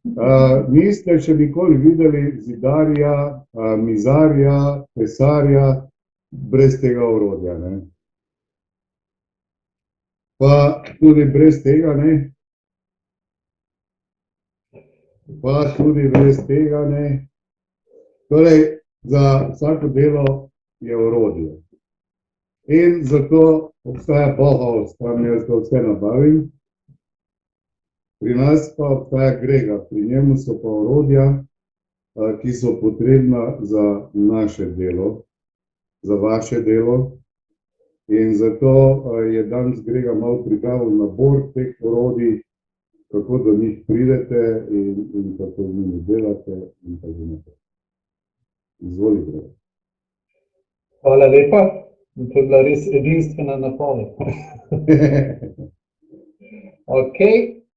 Niste še nikoli videli zidarja, mizarja, pesarja brez tega orodja, ne? Pa tudi brez tega, ne? Pa tudi brez tega, ne? Torej, za vsako delo je orodje. In zato obstaja Bauhaus, tam jaz to vse nabavim. Pri nas pa obstaja Gregor, pri njemu so pa orodja, ki so potrebna za naše delo, za vaše delo. In zato je danes Gregor malo pripravil nabor teh orodij, kako do njih pridete in kako z njimi delate in tako naprej. Izvoli, Gregor. Hvala lepa. To je bila res edinstvena napoved. Ok,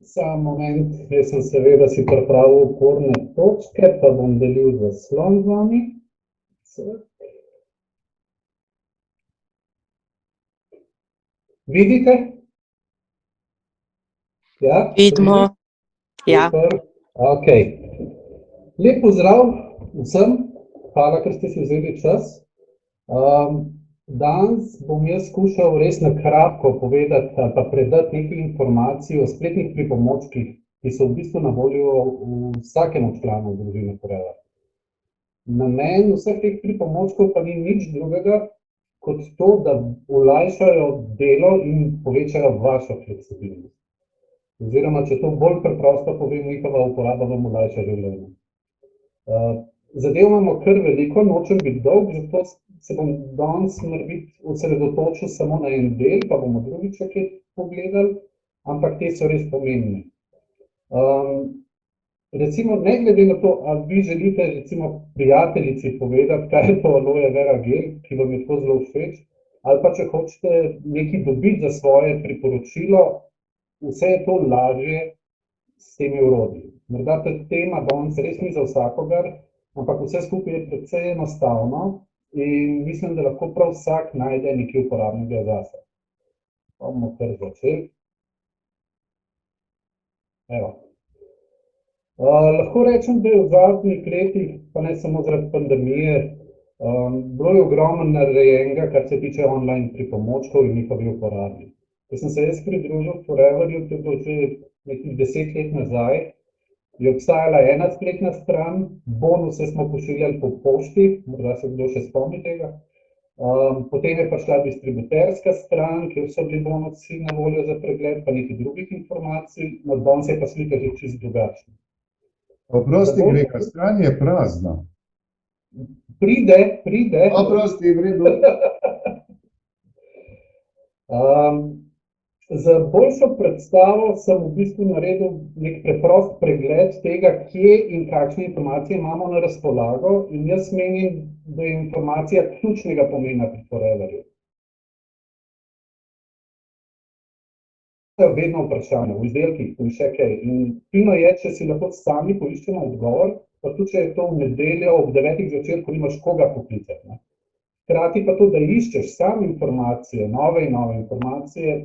samo moment, jaz sem seveda si pripravil oporne točke, pa bom delil zaslon z vami. Vidite? Ja? Vidimo. Ja. Super. Ok. Lep pozdrav vsem. Hvala, ker ste si vzeli čas. Danes bom jaz skušal res na kratko povedati pa predati nekaj informacij o spletnih pripomočkih, ki so v bistvu na voljo v vsakemu članu družine Preva. Namen vseh teh pripomočkov pa ni nič drugega, kot to, da olajšajo delo in povečajo vašo fleksibilnost. Oziroma, če to bolj preprosto povem, njihova uporaba vam olajša življenje. Zadev imamo kar veliko, nočem biti dolg, zato se bom danes osredotočil samo na en del, pa bomo drugič kaj pogledali, ampak te so res pomembne. Recimo, ne glede na to, ali vi želite recimo prijateljici povedati, kaj je to aloe vera gel, ki vam je tako zelo všeč, ali pa če hočete nekaj dobiti za svoje priporočilo, vse je to lažje s temi orodji. Morda ta tema danes res ni za vsakogar, ampak vse skupaj je precej enostavno in mislim, da lahko prav vsak najde nekaj uporabnega zase. Bomo kar začeli. Evo. Lahko rečem, da je v zadnjih letih, pa ne samo zaradi pandemije, bilo je ogromno narejenega, kar se tiče online pripomočkov in njihovi uporabi. Ko sem se jaz pridružil Foreverju, to je bilo že nekih 10 let nazaj, je obstajala ena spletna stran, bonuse smo pošiljali po pošti, morda se kdo še spomni tega. Potem je prišla distributerska stran, kjer so bili bonusi na voljo za pregled, pa nekaj drugih informacij, no danes je pa slika že čisto drugačna. Oprosti, Gregor, stran je prazna. Pride. Oprosti, v redu. Za boljšo predstavo sem v bistvu naredil nek preprost pregled tega, kje in kakšne informacije imamo na razpolago in jaz menim, da je informacija ključnega pomena pri Foreverju. Vedno vprašanje v izdelkih in še kaj. In fino je, če si lahko sami poiščemo odgovor, pa tudi, če je to v nedeljo ob 9 zvečer, ko nimaš koga poklicati. Hkrati pa to, da iščeš sam informacije, nove in nove informacije,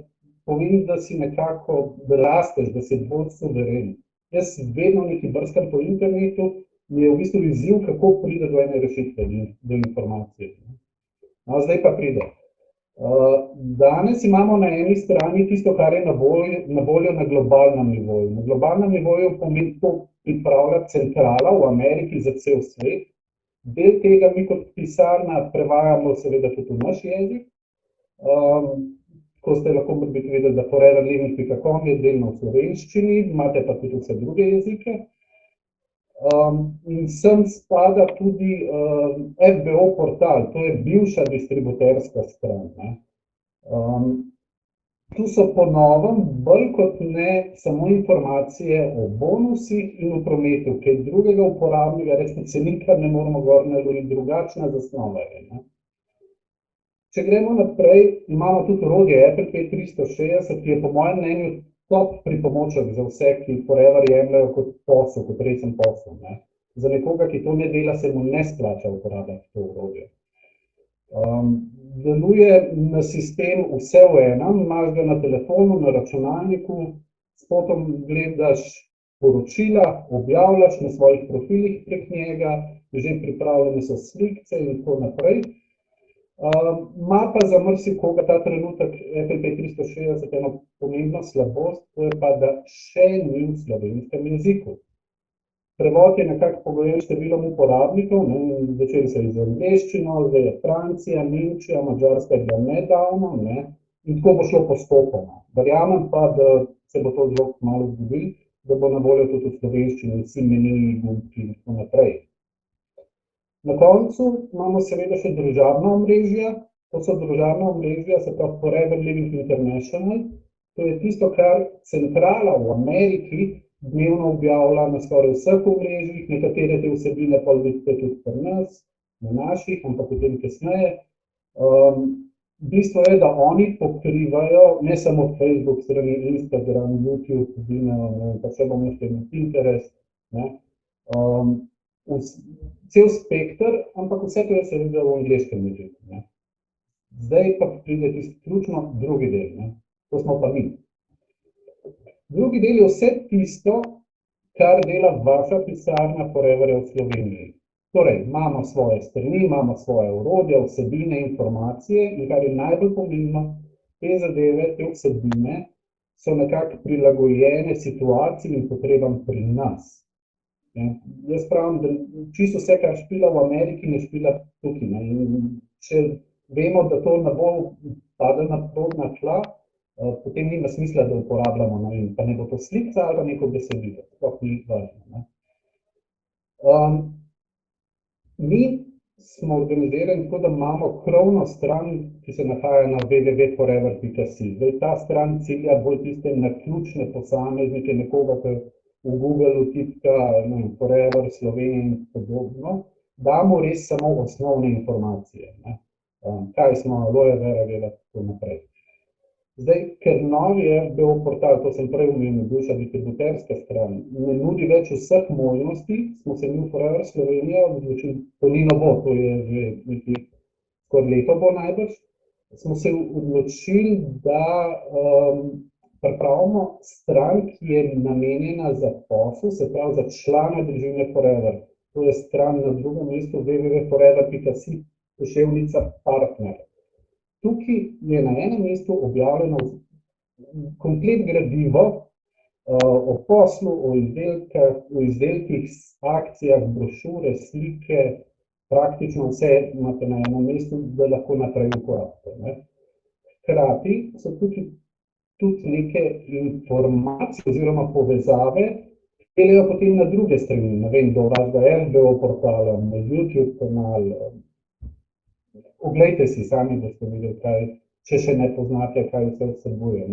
pomeni, da si nekako rasteš, da si bolj suveren. Jaz vedno nekaj brskam po internetu, mi je v bistvu izziv, kako pride do ene rešitve, do informacije. No, zdaj pa pride. Danes imamo na eni strani tisto, kar je na voljo na globalnem nivoju. Na globalnem nivoju pomeni to pripravlja centrala v Ameriki za cel svet. Del tega mi kot pisarna prevajamo seveda tudi v naš jezik. Ko ste lahko videli, da foreverliving.com je delno v slovenščini, imate pa tudi vse druge jezike. In sem spada tudi FBO portal, to je bivša distributerska stran. Tu so po novem bolj kot ne samo informacije o bonusih in o prometu, kaj drugega uporabnega, recimo cenika ne moramo gor narediti, drugačna zasnova je. Če gremo naprej, imamo tudi orodje Apple 360, ki je po mojem mnenju top pripomoček za vse, ki Forever jemljajo kot posel, kot resen posel. Za nekoga, ki to ne dela, se mu ne splača uporabljati to orodje. Deluje na sistem vse v enem, imaš ga na telefonu, na računalniku, spotom gledaš poročila objavljaš na svojih profilih prek njega, že pripravljene so slikce in tako naprej. Ma pa za marsikoga ta trenutek FLP 360 eno pomembno slabost, to je pa, da še ni v slovenskem jeziku. Prevod je nekako pogojen s številom uporabnikov, začeli se z angleščino, zdaj je Francija, Nemčija, Madžarska je bila nedavno, in tako bo šlo postopoma. Verjamem pa, da se bo to zelo kmalu zgodilo, da bo na voljo tudi v slovenščini, vsi meniji, gumki in tako naprej. Na koncu imamo seveda še družabna omrežja. To so družabna omrežja, se pravi Forever Living International. To je tisto, kar centrala v Ameriki dnevno objavlja na skoraj vseh omrežjih, nekatere te vsebine pa vidite tudi pri nas, na naših, ampak potem kasneje. Bistvo je, da oni pokrivajo ne samo Facebook, strani Instagram, YouTube, Vimeo, pa še bomo še Pinterest, cel spektr, ampak vse to je seveda v angleškem jeziku. Zdaj pa pride izključno drugi del, to smo pa mi. Drugi del je vse tisto, kar dela vaša pisarna Forever v Sloveniji. Torej, imamo svoje strani, imamo svoje orodja, vsebine, informacije in kar je najbolj pomembno, te zadeve, te vsebine so nekako prilagojene situaciji in potrebam pri nas. Jaz pravim, da čisto vse, kar špila v Ameriki, ne špila tukaj. In če vemo, da to ne bo padlo na plodna tla, potem nima smisla, da uporabljamo, pa ne bo to slikca ali pa neko besedilo. Sploh ni važno. Mi smo organizirani tako, da imamo krovno stran, ki se nahaja na www.forever.si. Zdaj ta stran cilja bolj tiste naključne posameznike, nekoga, ki v Google tipka Forever, Slovenija in podobno, damo res samo osnovne informacije. Kaj smo, aloe vera dela, tako naprej. Zdaj, ker novi FBO portal, to sem prej omenil, bivša distributerska stran, ne nudi več vseh možnosti, smo se mi v Forever Slovenija odločili, to ni novo, to je že nekaj skoraj leto bo najbrž, smo se odločili, da pripravimo stran, ki je namenjena za posel, se pravi za člana družine Forever. To je stran na drugem mestu www.forever.si, pošiljka partner. Tukaj je na enem mestu objavljeno komplet gradivo o poslu, o izdelkih, akcijah, brošure, slike, praktično vse imate na enem mestu, da lahko naprej uporabite. Hkrati so tukaj tudi neke informacije oziroma povezave, ki peljejo potem na druge strani, ne vem, do vašega FBO portala, na YouTube kanal. Oglejte si sami, da ste videli, kaj, če še ne poznate, kaj vse vsebuje.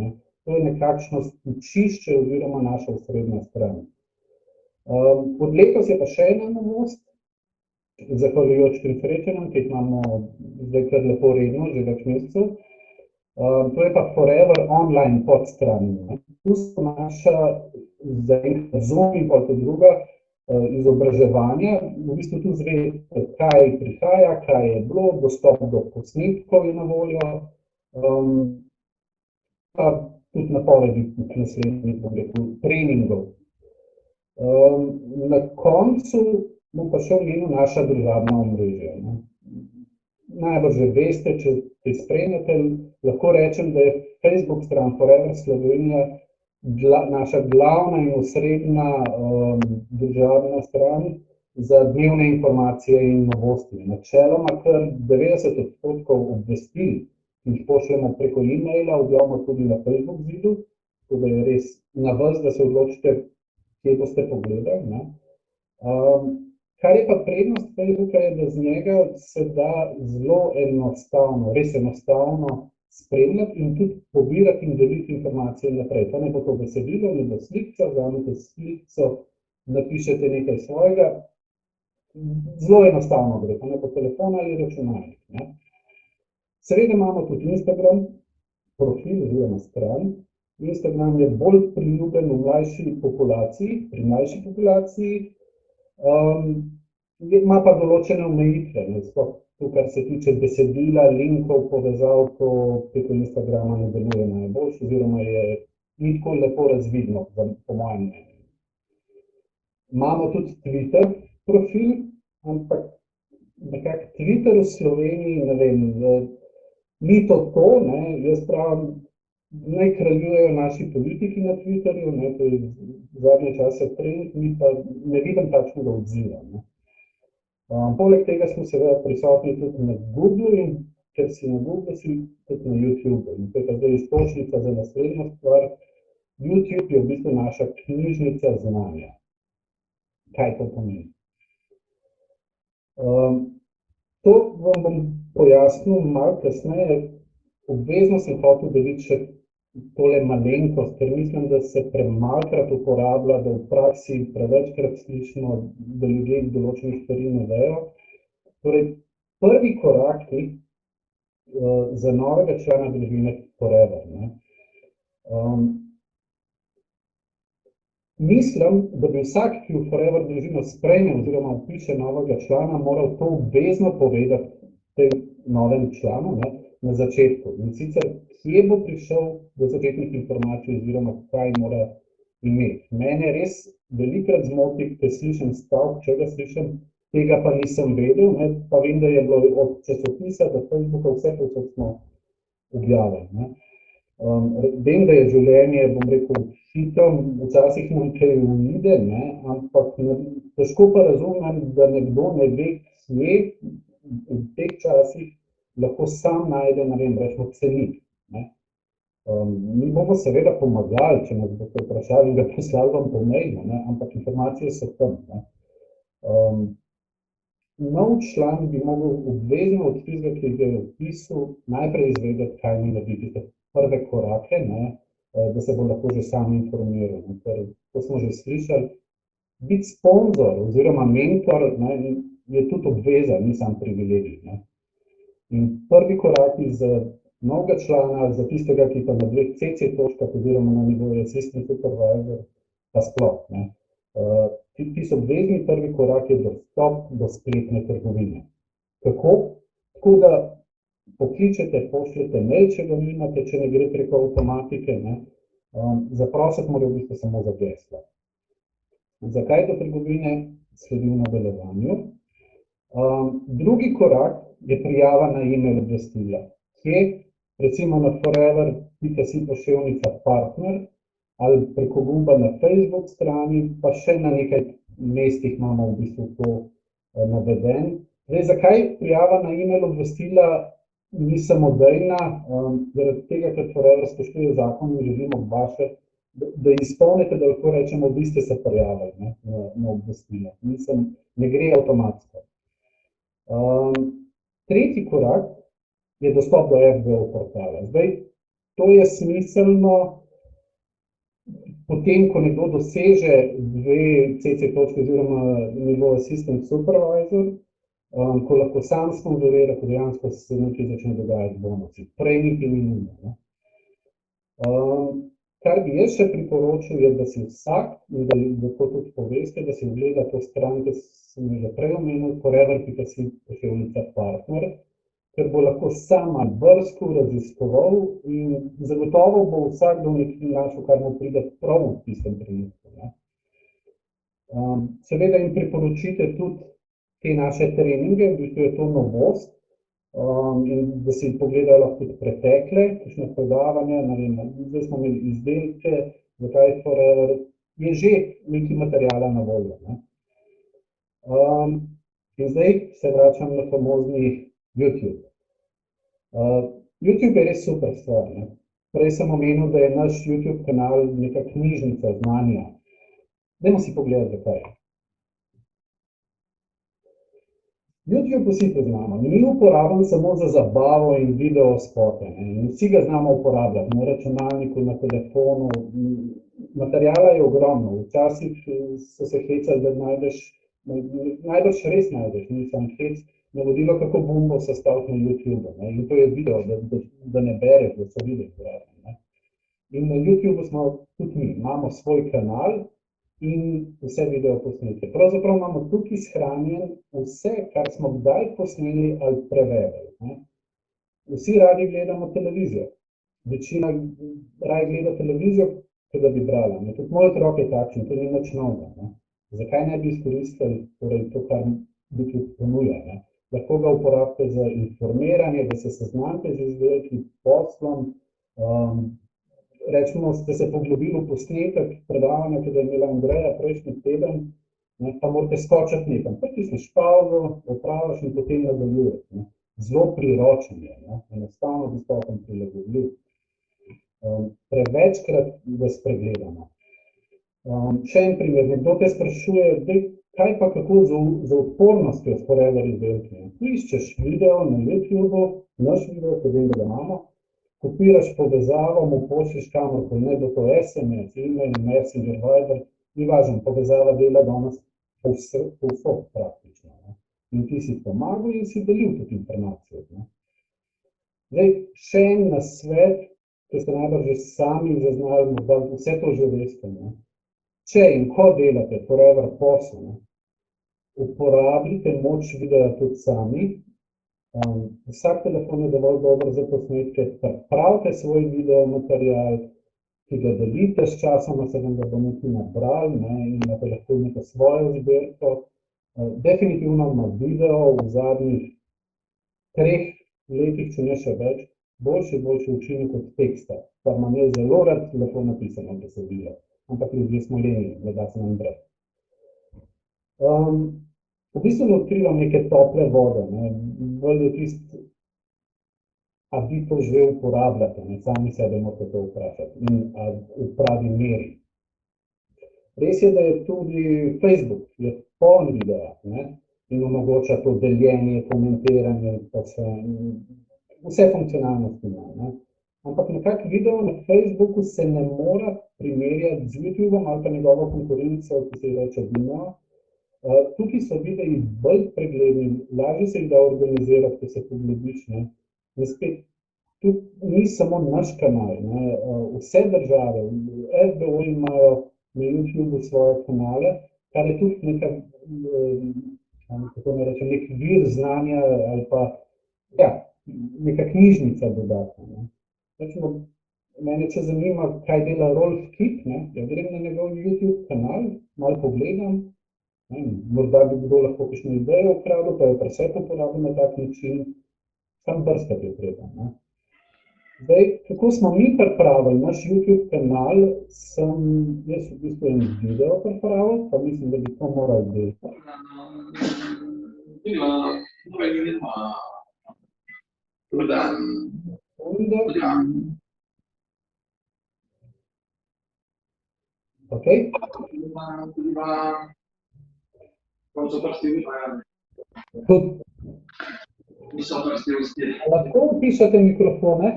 To je nekakšno stičišče oziroma naša osrednja stran. Od letos je pa še ena novost, zahvaljujoč tem srečanjem, ki jih imamo zdaj kar lepo redno, že več mesecev. To je pa Forever online podstran. Tu so naša Zoom in pa to druga izobraževanja, v bistvu tu zveste, kaj prihaja, kaj je bilo, dostop do posnetkov je na voljo, pa tudi napovedi naslednjih, bom rekel, treningov. Na koncu bom pa še omenil naša družabna omrežja. Najbolj že veste, če te spremljate, lahko rečem, da je Facebook stran Forever Slovenija naša glavna in osrednja družabna stran za dnevne informacije in novosti. Načeloma kar 90% obvestil, ki jih pošljemo preko e-maila, objavimo tudi na Facebook zidu, tako da je res na vas, da se odločite, kje boste pogledali. Kar je pa prednost Facebooka je, da z njega se da zelo enostavno, res enostavno spremljati in tudi pobirati in deliti informacije naprej. Pa ne bo to besedilo, ne bo slikca, vzamete slikco, napišete nekaj svojega. Zelo enostavno gre, pa ne bo telefon ali računalnik. Seveda imamo tudi Instagram, profil oziroma stran. Instagram je bolj priljubljen v mlajši populaciji, pri mlajši populaciji. Ima pa določene omejitve, to, kar se tiče besedila, linkov, povezav, to preko Instagrama ne deluje najboljše, oziroma je ni tako lepo razvidno, po mojem mnenju. Imamo tudi Twitter profil, ampak nekako Twitter v Sloveniji, ne vem, ni to, ne, jaz pravim, naj kraljujejo naši politiki na Twitterju, ne, to je zadnje čase trend, mi pa ne vidim takšnega odziva, ne. Poleg tega smo seveda prisotni tudi na Googlu in ker si na Googlu, si tudi na YouTubeu. In to je pa zdaj iztočnica za naslednjo stvar. YouTube je v bistvu naša knjižnica znanja. Kaj to pomeni? To vam bom pojasnil malo kasneje. Obvezno sem hotel deliti še tole malenkost, ker mislim, da se premalkrat uporablja, da v praksi prevečkrat slišimo, da ljudje določenih stvari ne vejo. Torej, prvi koraki za novega člana družine forever, ne. Mislim, da bi vsak, ki v forever družino sprejme oziroma vpiše novega člana, moral to obvezno povedati tem novem članu, ne, na začetku. In sicer, kje bo prišel do začetnih informacij oziroma kaj mora imeti. Mene res velikokrat zmoti, ker slišim stavek, če ga slišim, tega pa nisem vedel, ne, pa vem, da je bilo od časopisa do Facebooka vse, ko smo objavili, ne. Vem, da je življenje, bom rekel, hitro, včasih nam kaj uide, ne, ampak težko pa razumem, da nekdo ne ve, kje v teh časih lahko sam najde, ne vem, rečemo cenik, ne. Mi bomo seveda pomagali, če nas boste vprašali, da poslali vam po mailu, ne, ampak informacije so tam, ne. Nov član bi mogel obvezno od tistega, ki ga je vpisal, najprej izvedeti, kaj mi narediti, te prve korake, ne, da se bo lahko že sam informiral. Ker, ko smo že slišali, biti sponzor oziroma mentor, ne, je tudi obveza, ni sam privilegij, ne. In prvi koraki za novega člana, za tistega, ki pa na 2 CC točkah oziroma na nivoju assistant supervisor, pa sploh, ne. Tisti obvezni prvi korak je dostop do spletne trgovine. Kako? Tako da pokličete, pošljete mail, če ga nimate, če ne gre preko avtomatike, ne. Zaprositi morajo v bistvu samo za geslo. Zakaj do trgovine sledi v nadaljevanju? Drugi korak je prijava na e-mail obvestila, kje recimo na forever.si/partner ali preko gumba na Facebook strani, pa še na nekaj mestih imamo v bistvu to naveden. Zdaj, zakaj prijava na e-mail obvestila ni samodejna? Zaradi tega, ker forever spoštuje zakon in želimo vaše, da izpolnite, da lahko rečemo, vi ste se prijavili, ne, na obvestila. Ne gre avtomatsko. Tretji korak je dostop do FBO portala. Zdaj, to je smiselno potem, ko nekdo doseže 2 CC točke oziroma nivo assistant supervisor, ko lahko sam sponzorira, ko dejansko se nekaj začne dogajati bonusi. Prej niti ni nujno, ne. Kar bi jaz še priporočil, je, da si vsak, in da to tudi poveste, da si ogleda to stran, ki sem že prej omenil, forever.si/partner, ker bo lahko sam brskal, raziskoval in zagotovo bo vsakdo nekaj našel, kar mu pride prav v tistem trenutku, ne. Seveda jim priporočite tudi te naše treninge, v bistvu je to novost, in da si pogledajo lahko tudi pretekle, kakšne predavanja, ne vem, zdaj smo imeli izdelke, zakaj forever, je že nekaj materiala na voljo, ne. In zdaj se vračam na famozni YouTube. YouTube je res super stvar, ne. Prej sem omenil, da je naš YouTube kanal neka knjižnica znanja. Dajmo si pogledati, zakaj. YouTube vsi poznamo, ni uporaben samo za zabavo in video spote, ne. In vsi ga znamo uporabljati na računalniku, na telefonu, materiala je ogromno. Včasih so se hecali, da najbrž res najdeš, nisem hec, navodilo, kako bombo sestaviti na YouTube, ne. In to je video, da ne bereš, da se vidiš zraven, ne. In na YouTube smo tudi mi, imamo svoj kanal in vse video posnetke. Pravzaprav imamo tukaj shranjen vse, kar smo kdaj posneli ali prevedli, ne. Vsi radi gledamo televizijo. Večina radi gleda televizijo, kot da bi brala, ne. Tudi moj otrok je takšen, to ni nič novega, ne. Zakaj ne bi izkoristili torej to, kar biti ponuja, ne? Lahko ga uporabite za informiranje, da se seznanite z izdelki, poslom. Rečemo, ste se poglobili v posnetek predavanja, ki ga je imela Andreja prejšnji teden, ne, pa morate skočiti nekam. Pritisneš pavzo, opraviš in potem nadaljuješ. Zelo priročen je, ne? Enostavno dostopen, prilagodljiv. Prevečkrat ga spregledamo. Še en primer, nekdo te sprašuje, kaj pa kako z odpornostjo s forever izdelki. Tu iščeš video na YouTubeu, naš video, ki vem, da ga imamo, kopiraš povezavo, mu pošlješ kamorkoli, ne bo to SMS, e-mail, Messenger, Viber, ni važno, povezava dela danes povsod praktično. Ne? In ti si pomagal in si delil tudi informacijo. Ne? Zdaj, še en nasvet, ki ste najbolj že sami zaznali, morda vse to že veste. Ne? Če in ko delate forever posel, uporabljite moč videa tudi sami. Vsak telefon je dovolj dober za posnetke, pripravite svoj video material, ki ga delite s časoma, se vam ga bo nekaj nabrali, ne, in imate lahko neko svojo zbirko. Definitivno ima video v zadnjih 3 letih, če ne še več, boljši učinek od teksta. Pa imam je zelo rad lepo napisano besedilo, ampak ljudje smo leni, da da se nam brez. V bistvu ne odkrivam neke tople vode, ne. Bolj je tisto, a vi to že uporabljate, ne, sami sebe morate to vprašati in v pravi meri. Res je, da je tudi Facebook, je poln videa, ne, in omogoča to deljenje, komentiranje, pa vse funkcionalnosti ima, ne. Ampak nekako video na Facebooku se ne mora primerjati z YouTubeom ali pa njegovo konkurenco, ki se reče Vimeo. Tukaj so videi bolj pregledni, lažje se jih da organizirati, ko se poglobiš, ne. In spet, tu ni samo naš kanal, ne. Vse države, SBO imajo na YouTubeu svoje kanale, kar je tudi neka, kako ne rečem, nek vir znanja ali pa, ja, neka knjižnica dodatna, ne. Rečemo, mene če zanima, kaj dela Rolf Kip, ne, ja grem na njegov YouTube kanal, malo pogledam, ne, morda bi kdo lahko kakšno idejo ukradel, pa je presep uporabil na tak način, sam brskati je treba, ne. Zdaj, kako smo mi pripravili naš YouTube kanal, sem jaz v bistvu en video pripravil, pa mislim, da bi to morali delati. Okay. Lahko vpišete mikrofone?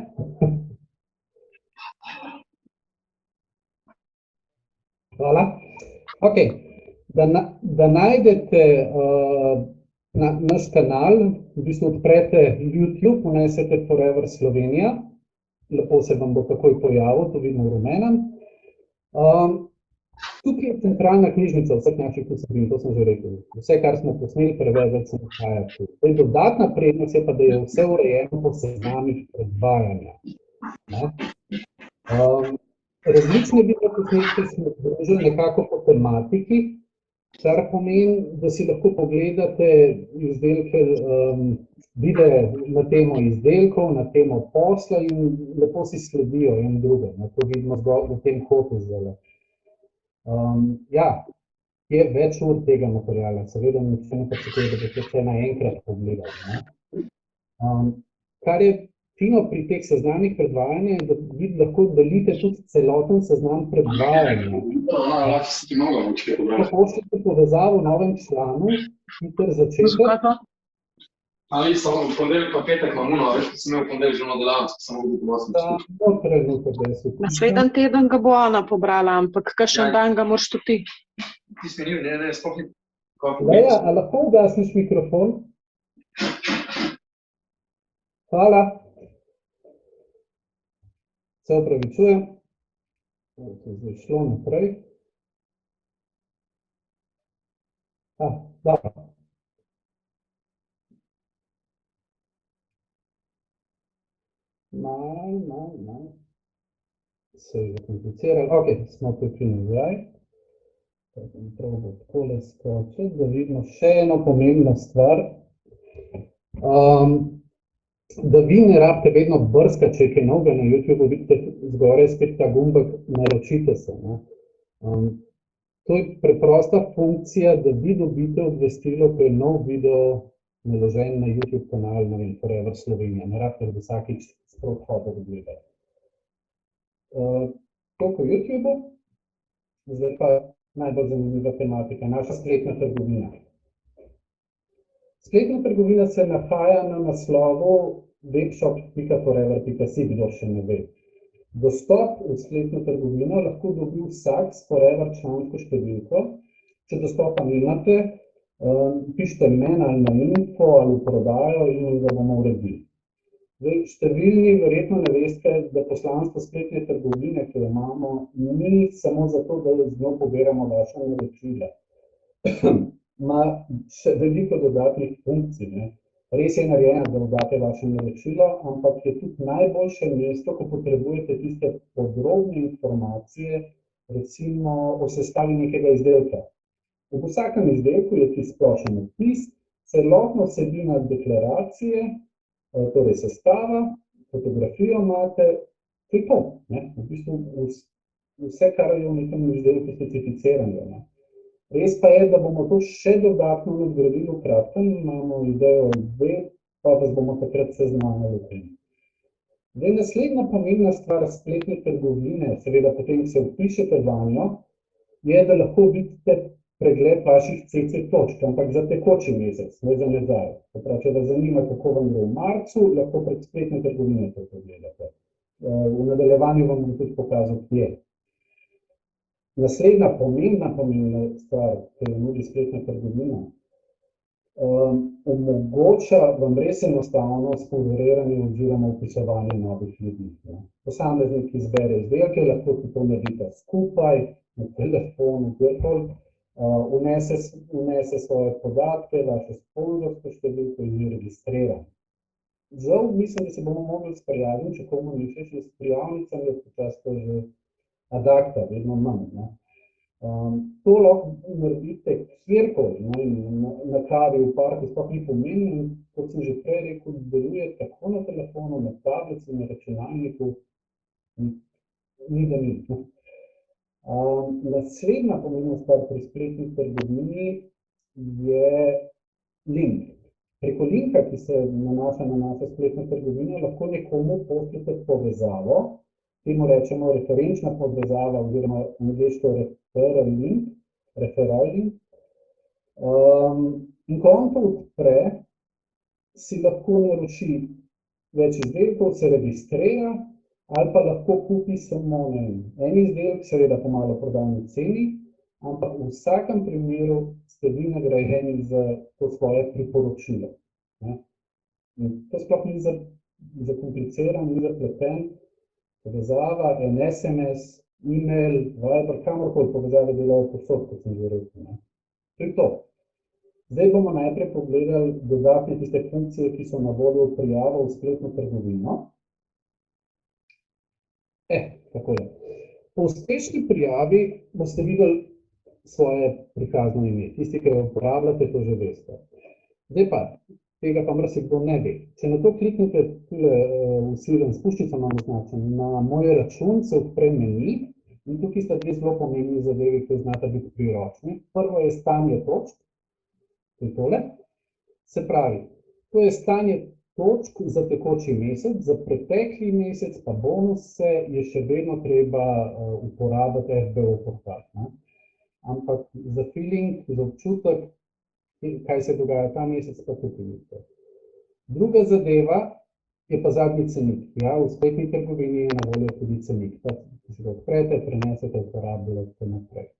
Hvala. Ok, da najdete naš kanal, v bistvu odprete YouTube, vnesete Forever Slovenija, lepo se vam bo takoj pojavil, to vidimo v rumenem. Tukaj je centralna knjižnica vseh naših vsebin, to sem že rekel. Vse, kar smo posneli, prevedeti se nahaja tu. Dodatna prednost je pa, da je vse urejeno po seznamih predvajanja. Različne videoposnetke smo združili nekako po tematiki, kar pomeni, da si lahko pogledate izdelke, videe na temo izdelkov, na temo posla in lepo si sledijo en druge. To vidimo zgolj v tem kotu zdaj. Ja, je več ur tega materiala, seveda nič ne pričakuje, da boste vse naenkrat pogledali. Kar je fino pri teh seznamih predvajanja, je, da vi lahko delite tudi celoten seznam predvajanja. Ko pošljete povezavo v novem članu, hiter začetek. Ali samo v ponedeljek pa petek imam uno, veš, ko sem imel v ponedeljek že delavnico, samo v Naslednji teden ga bo ona pobrala, ampak kakšen dan ga moraš tudi ti. Ti smenil, ne, sploh ni. Leja, a lahko ugasniš mikrofon? Hvala. Se opravičujem. To je zdaj šlo naprej. Dobro. Malo. Se je zakompliciralo. Ok, smo tukaj nazaj. Takole skočiti, da vidimo še eno pomembno stvar. Da vi ne rabite vedno brskati, če je kaj novega na YouTube, vidite zgoraj spet ta gumbek, naročite se. To je preprosta funkcija, da vi dobite obvestilo, ko je nov video naložen na YouTube kanal, ne vem, Forever Slovenija, ne rabite vsakič sproti hoditi gledati. Toliko o YouTubeu, zdaj pa najbolj zanimiva tematika, naša spletna trgovina. Spletna trgovina se nahaja na naslovu webshop.forever.si, kdo še ne ve. Dostop v spletno trgovino lahko dobi vsak s Forever člansko številko. Če dostopa nimate, pišite meni ali na info ali v prodajo in ga bomo uredili. Zdaj, številni verjetno ne veste, da poslanstvo spletne trgovine, ki jo imamo, ni samo zato, da z njo pobiramo vaša naročila. Ima še veliko dodatnih funkcij, ne. Res je narejena, da oddate vaše naročilo, ampak je tudi najboljše mesto, ko potrebujete tiste podrobne informacije, recimo o sestavi nekega izdelka. V vsakem izdelku je ti splošen opis, celotna vsebina deklaracije, torej sestava, fotografijo imate, to je to, ne. V bistvu vse, kar je v nekem izdelku specificirano, ne. Res pa je, da bomo to še dodatno nadgradili v kratkem, imamo idejo dve, pa vas bomo takrat seznanili o tem. Zdaj, naslednja pomembna stvar spletne trgovine, seveda potem se vpišete vanjo, je, da lahko vidite pregled vaših CC točk, ampak za tekoči mesec, ne za nazaj. Če vas zanima, kako vam gre v marcu, lahko prek spletne trgovine to pogledate. V nadaljevanju vam bom tudi pokazal, kje. Naslednja pomembna stvar, ki jo nudi spletna trgovina, omogoča vam res enostavno sponzoriranje oziroma vpisovanje novih ljudi. Posameznik izbere izdelke, lahko to naredite skupaj, na telefonu, kjerkoli, vnese svoje podatke, vaše sponzorsko številko in jo registrira. Žal, mislim, da se bomo mogli sprijazniti, če komu ni všeč, s prijavnicami, počasi to že adakta, vedno manj. To lahko naredite kjerkoli, na kavi, v parku, sploh ni pomembno, kot sem že prej rekel, deluje tako na telefonu, na tablici, na računalniku, ni da ni. Naslednja pomembna stvar pri spletni trgovini je link. Preko linka, ki se nanaša na našo spletno trgovino, lahko nekomu pošljete povezavo, temu rečemo referenčna povezava oziroma angleško referral link. In ko on to odpre, si lahko naroči več izdelkov, se registrira ali pa lahko kupi samo en izdelek, seveda po malo prodajni ceni, ampak v vsakem primeru ste vi nagrajeni za to svoje priporočilo. To sploh ni zakompliciran, ni zapleten. Povezava, en SMS, e-mail, Viber, kamorkoli povezave delajo povsod, kot sem že rekel. To je to. Zdaj bomo najprej pogledali dodatne tiste funkcije, ki so na voljo v prijavo v spletno trgovino. Takole. Po uspešni prijavi boste videli svoje prikazno ime. Tisti, ki jo uporabljate, to že veste. Zdaj pa, tega pa marsikdo ne ve. Če na to kliknete s puščico imam označen, na moj račun se odpre meni in tukaj sta dve zelo pomembni zadevi, ki znata biti priročni. Prvo je stanje točk, to je tole. Se pravi, to je stanje točk za tekoči mesec, za pretekli mesec pa bonuse je še vedno treba uporabiti FBO portal. Ampak za feeling, za občutek, kaj se dogaja ta mesec, pa tukaj vidite. Druga zadeva je pa zadnji cenik. Ja, v spletni trgovini je na voljo tudi cenik. Ki se ga odprete, prenesete, uporabljate naprej.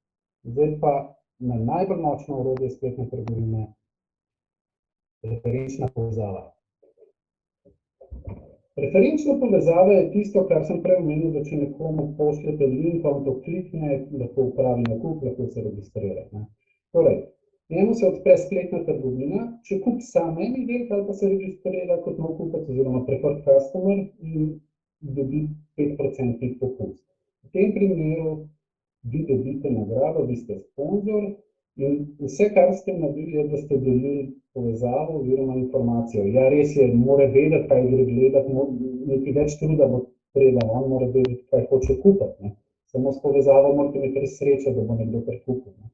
Zdaj pa na najbolj močno orodje spletne trgovine referenčna povezava. Referenčna povezava je tisto, kar sem prej omenil, da če nekomu pošljete link, on to klikne, lahko upravi nakup, lahko se registrira. Torej, njemu se odpre spletna trgovina, če kupi sam en izdelek ali pa se registrira kot nov kupec oziroma preferred customer in dobi 5% popust. V tem primeru vi dobite nagrado, vi ste sponzor in vse, kar ste naredili, je, da ste delili povezavo oziroma informacijo. Ja, res je, mora vedeti, kaj gre gledati, nekaj več truda bo treba, on mora vedeti, kaj hoče kupiti, ne. Samo s povezavo morate imeti res srečo, da bo nekdo prikupil, ne.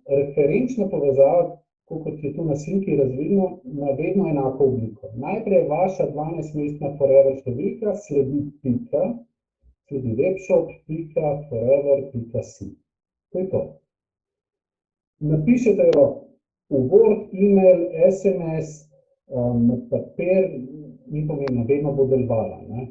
Referenčna povezava, kot je tu na sliki razvidno, ima vedno enako obliko. Najprej vaša 12-mestna forever številka, sledi pika, sledi webshop, pika, forever, pika si. To je to. Napišete jo v Word, e-mail, SMS, na papir, ni pomembno, vedno bo delovala, ne.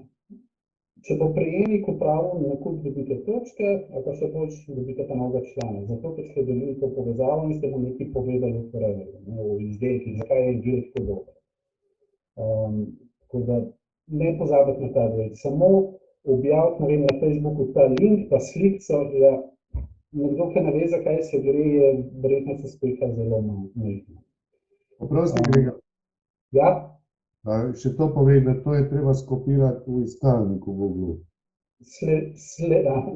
Če bo prejemnik upravil nakup, dobite točke, ali pa še boljš, dobite pa novega člana. Zato, ker ste delili to povezavo in ste mu nekaj povedali o foreverju, o izdelkih, zakaj je izdelek tako dober. Tako da ne pozabite na ta del. Samo objaviti, ne vem, na Facebooku ta link, pa slikco, ja, nekdo, ki ne ve, zakaj se gre, je verjetnost uspeha zelo majhna. Oprosti, Gregor. Ja? Še to pove, da to je treba skopirati v iskalniku v Google.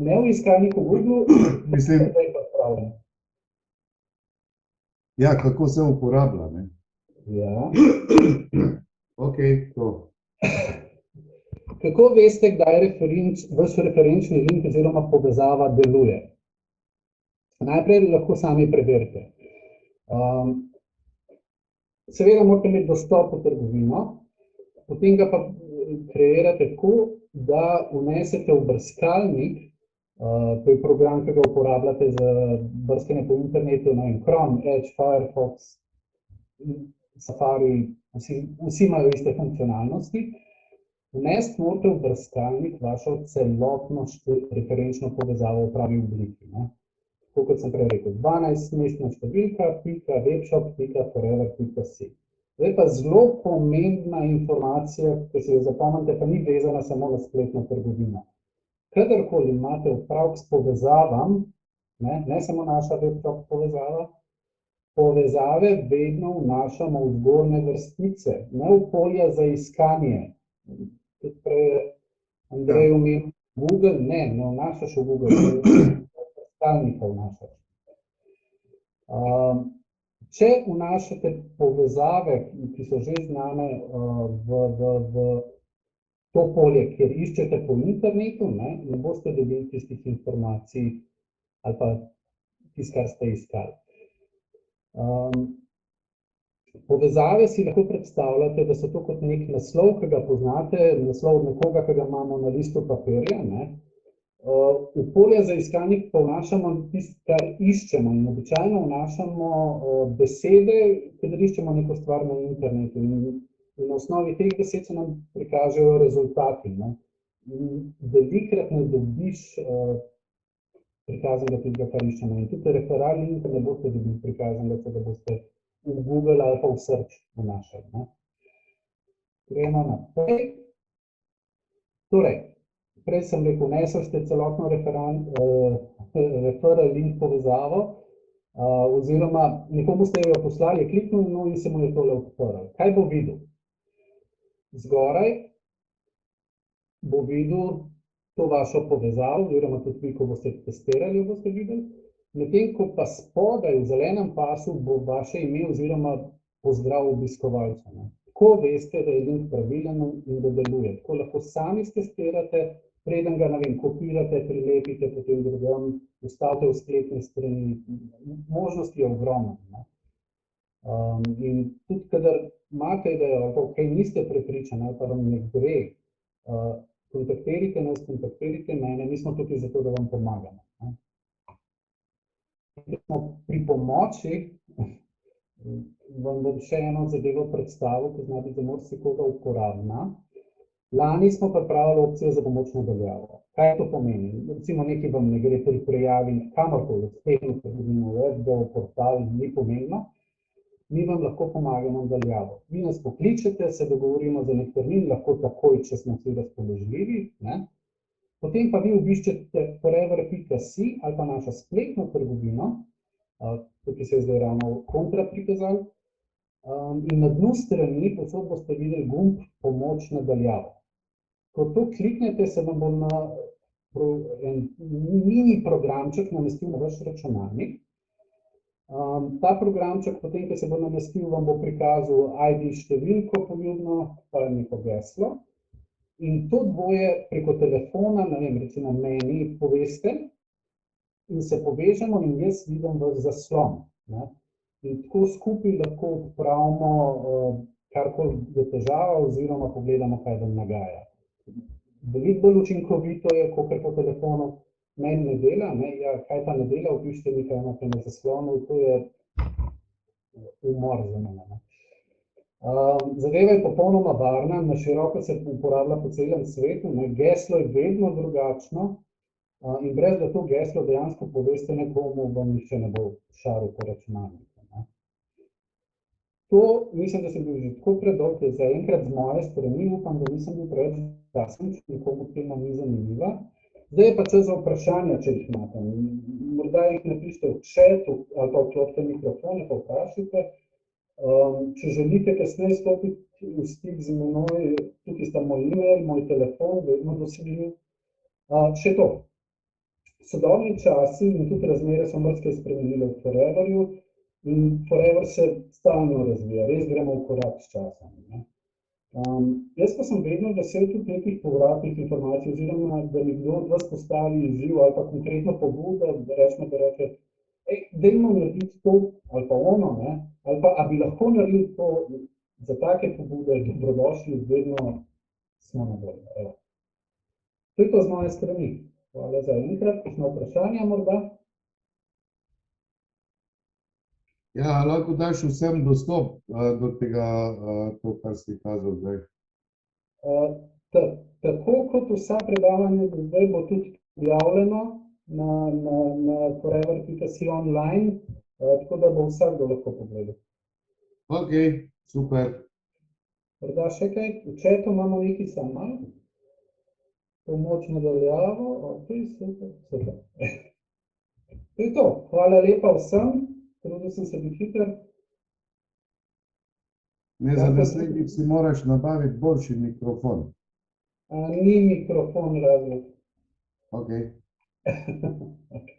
Ne v iskalniku v Google, Mislim, da je pa pravno. ja, kako se uporablja, ne? Ja. Ok, to. Kako veste, kdaj vaš referenčni link oziroma povezava deluje? Najprej lahko sami preverite. Seveda morate imeti dostop v trgovino, potem ga pa kreirate tako, da vnesete v brskalnik, to je program, ki ga uporabljate za brskanje po internetu, na Chrome, Edge, Firefox, Safari, vsi imajo iste funkcionalnosti. Vnesti morate v brskalnik vašo celotno referenčno povezavo v pravi obliki, ne. Tako kot sem prej rekel, 12-mestna številka, pika, webshop, pika, forever, pika si. Zdaj pa zelo pomembna informacija, ki si jo zapomnite, pa ni vezana samo na spletno trgovino. Kadarkoli imate opravek s povezavam, ne samo naša webshop povezava, povezave vedno vnašamo v zgornje vrstice, ne v polja za iskanje. Tudi prej Andrej omenil Google, ne vnašaš v Google, stalnika vnašaš. Če vnašate povezave, ki so že znane v to polje, kjer iščete po internetu, ne boste dobili tistih informacij ali pa tisto, kar ste iskali. Povezave si lahko predstavljate, da so to kot nek naslov, ki ga poznate, naslov nekoga, ki ga imamo na listu papirja, ne. V polje za iskalnik pa vnašamo tisto, kar iščemo, in običajno vnašamo besede, kadar iščemo neko stvar na internetu, in na osnovi teh besed se nam prikažejo rezultati, ne. Velikokrat ne dobiš prikazanega tistega, kar iščemo, in tudi referral link ne boste dobili prikazanega, da boste v Google ali pa v search vnašali, ne. Gremo naprej. Torej, prej sem rekel, vnesli ste celotno referral link povezavo, oziroma nekomu ste jo poslali, je kliknil in se mu je tole odprlo. Kaj bo videl? Zgoraj bo videl to vašo povezavo, oziroma tudi vi, ko boste testirali, jo boste videli, medtem ko pa spodaj v zelenem pasu bo vaše ime oziroma pozdrav obiskovalca, ne. Tako veste, da je link pravilen in da deluje. Tako lahko sami stestirate, preden ga, ne vem, kopirate, prilepite, potem drugam, vstavite v spletne strani, možnosti je ogromno, ne. In tudi, kadar imate idejo, ali pa kaj niste prepričani, ali pa vam ne gre, kontaktirajte nas, kontaktirajte mene, mi smo tukaj zato, da vam pomagamo, ne. Pri pomoči vam bom še eno zadevo predstavil, ki zna biti za marsikoga uporabna. Lani smo pripravili opcijo za pomoč na daljavo. Kaj to pomeni? Recimo nekaj vam ne gre pri prijavi kamorkoli, spletno trgovino, web, portal, ni pomembno. Mi vam lahko pomagamo na daljavo. Vi nas pokličete, se dogovorimo za nek termin, lahko takoj, če smo vsi razpoložljivi, ne. Potem pa vi obiščete forever.si ali pa našo spletno trgovino, tukaj se je zdaj ravno kontra prikazal, in na dnu strani povsod boste videli gumb pomoč na daljavo. Ko to kliknete, se vam bo na en mini programček namestil na vaš računalnik. Ta programček, potem, ko se bo namestil, vam bo prikazal ID številko poljubno, pa neko geslo. In to dvoje preko telefona, ne vem, recimo meni poveste in se povežemo in jaz vidim vaš zaslon. In tako skupaj lahko odpravimo karkoli je težava oziroma pogledamo, kaj vam nagaja. Veliko bolj učinkovito je, kakor po telefonu. Meni ne dela, ja, kaj pa ne dela, vpište mi, kaj imate na zaslonu, to je umor za mene. Zadeva je popolnoma varna, na široko se uporablja po celem svetu, geslo je vedno drugačno in brez da to geslo dejansko poveste nekomu, vam nihče ne bo šaril po računalniku. To, mislim, da sem bil že tako predolg, je zaenkrat z moje strani, upam, da nisem bil preveč jasen, če nikomu tema ni zanimiva. Zdaj je pa čas za vprašanja, če jih imate. Morda jih napišite v chatu ali pa vklopite mikrofone, pa vprašajte. Če želite kasneje stopiti v stik z menoj, tukaj sta moj e-mail, moj telefon, vedno dosegljiv. Še to. Sodobni časi in tudi razmere so marsikaj spremenile v Foreverju in Forever se stalno razvija, res gremo v korak s časom. Jaz pa sem vedno vesel tudi nekih povratnih informacij, oziroma da mi kdo od vas postavi izziv ali pa konkretno pobudo, da rečemo, da reče, dajmo narediti to ali pa ono, ali pa, a bi lahko naredili to, za take pobude, dobrodošli, vedno smo na voljo. To je to z moje strani. Hvala za enkrat, kakšno vprašanje morda? Ja, lahko daš vsem dostop do tega, to, kar si kazal zdaj. Tako kot vsa predavanja do zdaj bo tudi objavljeno na forever.si online, tako da bo vsakdo lahko pogledal. Ok, super. Morda še kaj, v chatu imamo nekaj samo. Pomoč nadaljavo, ok, super. To je to, hvala lepa vsem. Trudil sem se biti hiter. Za naslednjič si moraš nabaviti boljši mikrofon. Ni mikrofon razlog. Ok. Ok.